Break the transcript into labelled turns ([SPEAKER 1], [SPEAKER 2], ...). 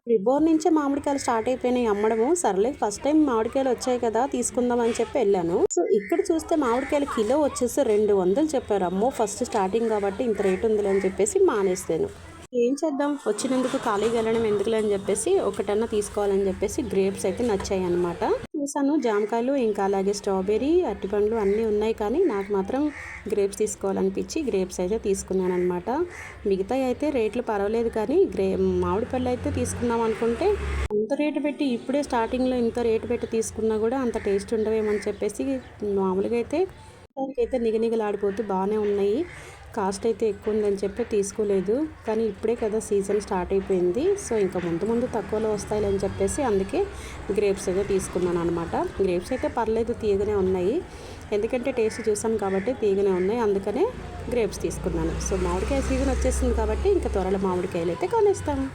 [SPEAKER 1] రిబోర్ నుంచే మామిడికాయలు స్టార్ట్ అయిపోయినాయి అమ్మడము. సర్లే ఫస్ట్ టైం మామిడికాయలు వచ్చాయి కదా తీసుకుందాం అని చెప్పి వెళ్ళాను. సో ఇక్కడ చూస్తే మామిడికాయలు కిలో వచ్చేసి 200 చెప్పారు. అమ్మో ఫస్ట్ స్టార్టింగ్ కాబట్టి ఇంత రేట్ ఉందిలే అని చెప్పేసి మానేస్తాను. ఏం చేద్దాం, వచ్చినందుకు ఖాళీగా వెళ్ళడం ఎందుకులే అని చెప్పేసి ఒకటన్నా తీసుకోవాలని చెప్పేసి గ్రేప్స్ అయితే నచ్చాయి అనమాట. చూసాను జామకాయలు, ఇంకా అలాగే స్ట్రాబెర్రీ, అరటిపండ్లు అన్నీ ఉన్నాయి, కానీ నాకు మాత్రం గ్రేప్స్ తీసుకోవాలనిపించి గ్రేప్స్ అయితే తీసుకున్నాను అనమాట. మిగతా అయితే రేట్లు పర్వాలేదు, కానీ మామిడి పళ్ళు అయితే తీసుకుందాం అనుకుంటే అంత రేటు పెట్టి ఇప్పుడే స్టార్టింగ్లో ఇంత రేటు పెట్టి తీసుకున్నా కూడా అంత టేస్ట్ ఉండవేమని చెప్పేసి మామూలుగా అయితే దానికైతే నిగనిగలాడిపోతూ బాగానే ఉన్నాయి. కాస్ట్ అయితే ఎక్కువ ఉందని చెప్పి తీసుకోలేదు, కానీ ఇప్పుడే కదా సీజన్ స్టార్ట్ అయిపోయింది. సో ఇంకా ముందు ముందు తక్కువలో వస్తాయి అని చెప్పేసి అందుకే గ్రేప్స్ అయితే తీసుకున్నాను అనమాట. గ్రేప్స్ అయితే పర్లేదు, తీయగానే ఉన్నాయి. ఎందుకంటే టేస్ట్ చూసాను కాబట్టి తీయగానే ఉన్నాయి, అందుకనే గ్రేప్స్ తీసుకున్నాను. సో మామిడికాయ సీజన్ వచ్చేసింది కాబట్టి ఇంకా త్వరలో మామిడికాయలు అయితే కొనేస్తాము.